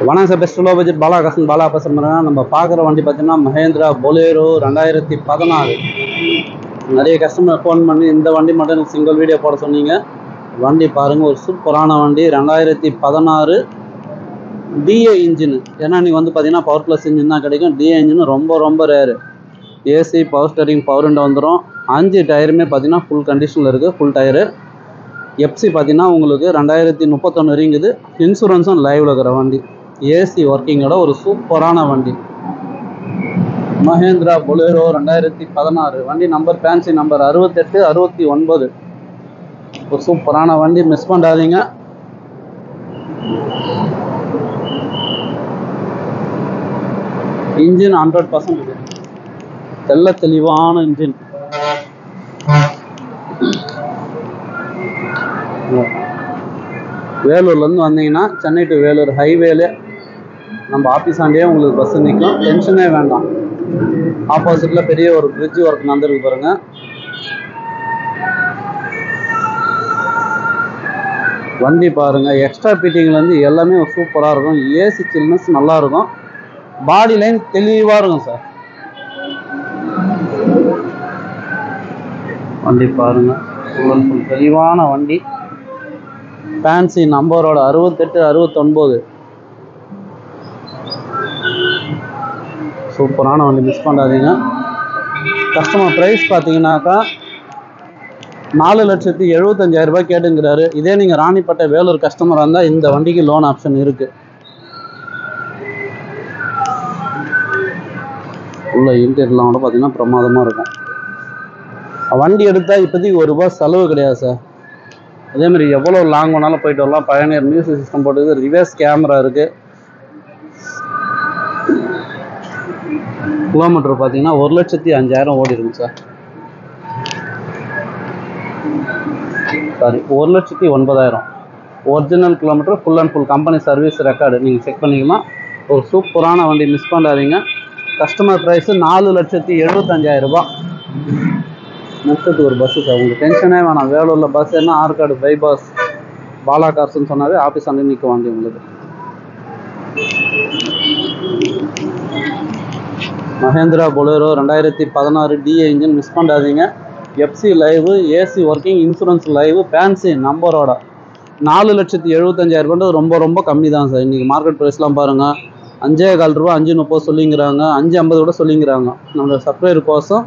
வணக்கம் sir, best low budget Bala காசன் பாலா பேசுகிறேன். நம்ம பார்க்குற வண்டி பார்த்தீங்கன்னா மஹேந்திரா பொலேரோ 2016. நிறைய கஸ்டமர் ஃபோன் பண்ணி இந்த வண்டி மட்டும் எனக்கு சிங்கிள் வீடியோ போட சொன்னீங்க. வண்டி பாருங்கள், ஒரு சூப்பரான வண்டி. 2016 டிஏ இன்ஜின். ஏன்னா நீங்கள் வந்து பார்த்தீங்கன்னா பவர் ப்ளஸ் இன்ஜின் தான் கிடைக்கும். டிஏ இன்ஜின் ரொம்ப rare. AC, power steering, power window வந்துடும். 5 டயருமே பார்த்தீங்கன்னா ஃபுல் கண்டிஷனில் இருக்குது. Full tyre. எஃப்சி பார்த்தீங்கன்னா உங்களுக்கு 2031 வரைங்குது. இன்சூரன்ஸும் லைவில் இருக்கிற வண்டி. ஏசி ஒர்க்கிங்கோட ஒரு சூப்பரான வண்டி மஹேந்திரா பொலேரோ 2016. வண்டி நம்பர் ஃபேன்சி நம்பர் 6869. ஒரு சூப்பரான வண்டி, மிஸ் பண்ணாதீங்க. இன்ஜின் 100% தெல்ல தெளிவான இன்ஜின். வேலூர்லேருந்து வந்தீங்கன்னா சென்னை டு வேலூர் ஹைவேல நம்ம ஆஃபீஸ் ஆண்டியே உங்களுக்கு பஸ் நிற்கும். டென்ஷனே வேண்டாம். ஆப்போசிட்டில் பெரிய ஒரு பிரிட்ஜ் ஒர்க் நடந்துருக்கு பாருங்க. வண்டி பாருங்கள், எக்ஸ்ட்ரா பீட்டிங்லேருந்து எல்லாமே சூப்பராக இருக்கும். ஏசி சில்னஸ் நல்லாயிருக்கும். பாடி லைன் தெளிவாக இருக்கும் சார். வண்டி பாருங்கள், ஃபுல் தெளிவான வண்டி. ஃபேன்சி நம்பரோட 6869. சூப்பரான வண்டி, மிஸ் பண்ணாதீங்க. கஸ்டமர் ப்ரைஸ் பார்த்தீங்கன்னாக்கா 4,75,000 ரூபாய் கேட்டுங்கிறாரு. இதே நீங்கள் ராணிப்பேட்டை வேலூர் கஸ்டமராக இருந்தால் இந்த வண்டிக்கு லோன் ஆப்ஷன் இருக்குது. உள்ள இன்டீரியர்லாம் கூட பார்த்தீங்கன்னா பிரமாதமாக இருக்கும். வண்டி எடுத்தால் இப்போதைக்கு ₹1 செலவு கிடையாது சார். அதேமாதிரி எவ்வளோ லாங் வேணாலும் போயிட்டு வரலாம். பயனியர் மியூசிக் சிஸ்டம் போட்டுருக்கு. ரிவர்ஸ் கேமரா இருக்குது. கிலோமீட்டர் பார்த்தீங்கன்னா 1,05,000 ஓடி இருக்கும் sir. Sorry, 1,09,000 original kilometre. Full and full company service record நீங்கள் செக் பண்ணிக்கலாம். ஒரு சூப்பரான வண்டி, மிஸ் பண்ணாதீங்க. கஸ்டமர் ப்ரைஸு 4,75,000 ரூபாய். நெக்ஸ்ட்டு ஒரு பஸ்ஸு சார். உங்களுக்கு டென்ஷனே வேணாம். வேலூரில் பஸ் என்ன ஆற்காடு பைபாஸ் பாலா கார்ஸ்ன்னு சொன்னாவே ஆஃபீஸ் அங்கே நிற்க வண்டி உங்களுக்கு. Mahindra Bolero 2016 DA engine, miss பண்ணாதீங்க. FC live, AC working, insurance live, fancy நம்பரோட 4,75,000 ரூபாய் ரொம்ப கம்மி தான் சார். இன்றைக்கி மார்க்கெட் ப்ரைஸ்லாம் பாருங்கள், 5,15 ரூபா, 5,30 சொல்லிங்கிறாங்க, 5,50 கூட சொல்லிங்கிறாங்க. நம்மளோட சப்ளையர் கோசம்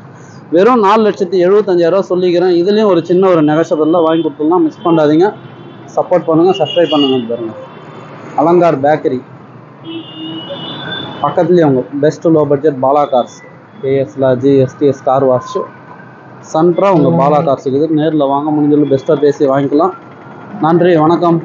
வெறும் 4,75,000 சொல்லிக்கிறேன். இதுலேயும் ஒரு சின்ன ஒரு நெகஷபிளில் வாங்கி கொடுத்துடலாம். மிஸ் பண்ணாதீங்க. சப்போர்ட் பண்ணுங்கள், சப்ஸ்கிரைப் பண்ணுங்கள். பாருங்கள், அலங்கார் பேக்கரி பக்கத்துலேயே அவங்க best low budget Bala cars. கேஎஸ்ல ஜிஎஸ்டிஎஸ் கார் வாஷ் சென்டராக உங்கள் பாலா கார்ஸ் இருக்குது. நேரில் வாங்க, முடிஞ்சளவு பெஸ்ட்டாக பேசி வாங்கிக்கலாம். நன்றி, வணக்கம்.